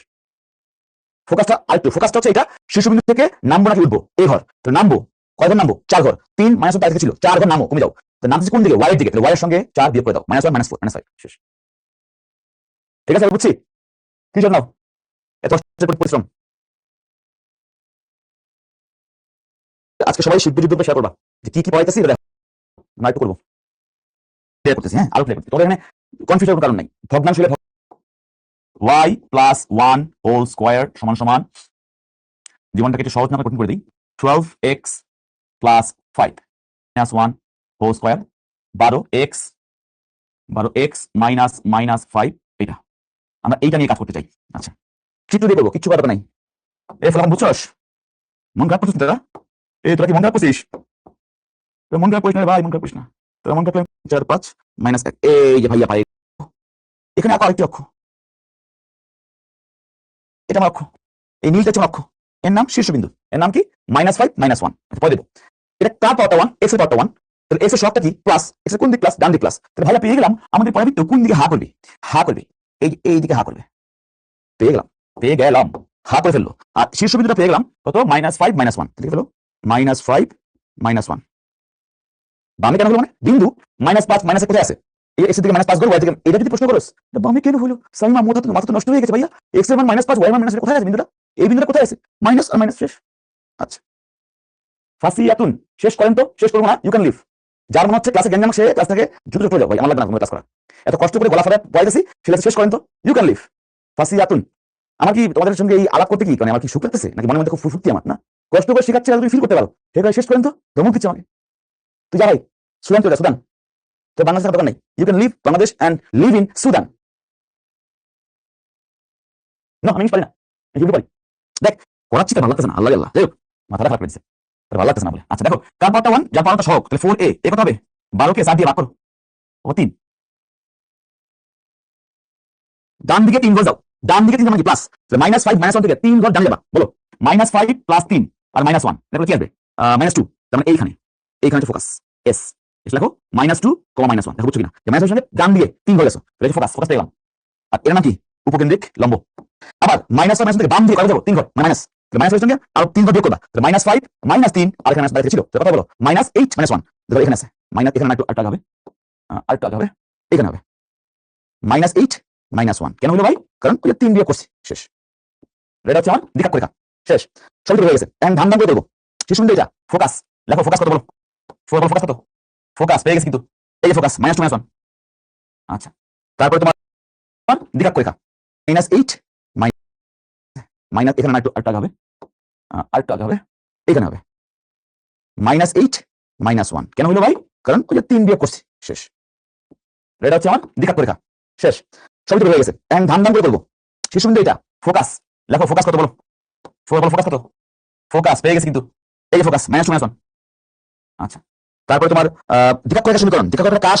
ফোকাসটা আরেকটু, ফোকাসটা হচ্ছে এটা, শীর্ষবিন্দু থেকে নামবো নাকি উঠবো, এই ঘর, তো নামবো কয় ঘর নামবো, 4 ঘর, 3 - 1 তার থেকে ছিল, 4 ঘর নামো, কমে যাও, তো নামছে কোন দিকে, y এর দিকে, তাহলে y এর সঙ্গে 4 বিয়োগ করে দাও, -1 -4 -5 শেষ। ঠিক আছে বুঝছি, কি জন্য এত পরিশ্রম, আজকে সবাই শিখবে, যুদ্ধ শেয়ার করবা যে কি কি পড়াইতেছি, এটা না একটু করবো, ক্লিয়ার করতেছি, হ্যাঁ আরো ক্লিয়ার করতেছি, তোদের এখানে কনফিউজ হওয়ার কারণ নাই, ভগ্নাংশে y + 1 হোল স্কয়ার সমান সমান, জীবনটাকে একটু সহজ না কঠিন করে দিই, 12x + 5 - 1 হোল স্কয়ার, 12x -5, এটা আমরা এইটা নিয়ে কাজ করতে চাই। আচ্ছা চিত্র দিয়ে করবো, কিচ্ছু করার নাই, এই ফলাফল বুঝছস, মন খারাপ করছিস তোরা, এই তোরা কি মন খারাপ করছিস, তোরা মন খারাপ করিস না ভাই, মন খারাপ করিস না, তোরা মন খারাপ 4 5 -1, এই যে ভাইয়া পাই, এখানে আঁকা আরেকটি অক্ষ, এটা আমার অক্ষ, এই নীলটা হচ্ছে অক্ষ, এর নাম শীর্ষবিন্দু, এর নাম কি -5 -1, পরে দেবো, এটা কার পাওয়ারটা 1, x এর পাওয়ারটা 1, তাহলে x এর সবটা কি প্লাস, x এর কোন দিক প্লাস, ডান দিক প্লাস, তাহলে ভাইয়া পেয়ে গেলাম আমাদের পরাবৃত্ত কোন দিকে হা করবে, হা করবে, এই দিকে হা করবে, পেয়ে গেলাম হা করে ফেললো, আর শীর্ষবিন্দুটা পেয়ে গেলাম কত, -5 -1, লিখে ফেলো -5 -1, বামে কেন হলো, মানে বিন্দু -5 - 1 কোথায় আছে, এই x এর দিকে -5 করব, y দিকে, এটা যদি প্রশ্ন করস বামে কেন হলো, সাইমা মাথা তো নষ্ট হয়ে গেছে ভাইয়া, x এর মান -5, y এর মান -1, কোথায় আছে বিন্দুটা, এই বিন্দুটা কোথায় আছে, মাইনাস আর মাইনাস শেষ। আচ্ছা ফাসিয়াতুন, শেষ করেন তো, শেষ করবো না, ইউ ক্যান লিভ, যার মনে হচ্ছে ক্লাসে জ্ঞান সে ক্লাস থেকে দ্রুত চলে যাও ভাই, আমার লাগবে না কোনো ক্লাস করা, এত কষ্ট করে গলা ফাটা পড়াইতেছি, সেটা শেষ করেন তো, ইউ ক্যান লিভ ফাসিয়াতুন। আমার কি তোমাদের সঙ্গে এই আলাপ করতে কি মানে আমার কি সুখ লাগতেছে, নাকি মনের মধ্যে খুব ফুর্তি, আমার না, কষ্ট করে শেখাচ্ছে তুমি ফিল করতে পারো, ঠিক আছে শেষ করেন তো, ধমক দিচ্ছে আমাকে, তুই যা ভাই সুদান চলে যা, সুদান, তো বাংলাদেশ থাকার দরকার নেই, you can live Bangladesh and live in Sudan. না আমি পারি না, আমি পারি, দেখ পড়াচ্ছি তো ভালো লাগতেছে না, আল্লাহ আল্লাহ, যাই হোক মাথাটা খারাপ করেছে, ভালো লাগতেছে না বলে। আচ্ছা দেখো কার পাওয়ারটা 1, যার পাওয়ারটা সহগ, তাহলে 4a, এ কত হবে, 12 কে 4 দিয়ে ভাগ করো, ও 3, ডান দিকে 3 ঘর যাও, ডান দিকে 3 মানে কি প্লাস, তাহলে -5 -1 থেকে 3 ঘর ডানে যাবা, বলো -5 + 3 আর -1, দেখো কি আসবে, -2, তার মানে এইখানে হচ্ছে ফোকাস, এস এস লেখো -2, -1, দেখো বুঝছো কিনা, যে মাইনাস সঙ্গে ডান দিকে 3 ঘর গেছো, তাহলে ফোকাস পেয়ে গেলাম, আর এর নাম কি উপকেন্দ্রিক লম্ব। আবার -5 থেকে বাম দিকে কত যাবো, 3 ঘর, মাইনাস, মাইনাস এর সঙ্গে আর 3 ঘর বিয়োগ করবা, তাহলে -5 -3, আর এখানে বাইরে ছিল, তো কথা বলো -8 -1, ধরো এখানে আছে মাইনাস, এখানে আরেকটু হবে, আরেকটু হবে, এখানে হবে -8 -1, কেন হলো ভাই, কারণ ওই 3 বিয়োগ করছি, শেষ, এটা হচ্ছে আমার দ্বিঘাত রেখা, শেষ, সবই হয়ে গেছে, এখন ধান ধান করে দেবো, শেষ সুন্দর এটা ফোকাস, লেখো ফোকাস কত বলো, ফোকাস কত, ফোকাস পেয়ে গেছে কিন্তু, এই যে ফোকাস -2 -1, আচ্ছা তারপরে তোমার দ্বিঘাত রেখা -8 মাইনাস এখানে আরেকটু আগে হবে, আরেকটু আগে হবে, এখানে হবে -8 -1। কেন হইলো ভাই? কারণ ওই যে 3 বিয়োগ করছি, শেষ। এটা হচ্ছে আমার দ্বিঘাত রেখা, শেষ। সবই তো হয়ে গেছে। এখন ধান ধান করে করবো। শিশুবিন্দু এটা ফোকাস, লেখো ফোকাস কত বলো, ফোকাস কত? ফোকাস পেয়ে গেছে কিন্তু, এই যে ফোকাস -2 -1। আচ্ছা, তারপরে তোমার দ্বিঘাত রেখা সমীকরণ, দ্বিঘাত রেখা কার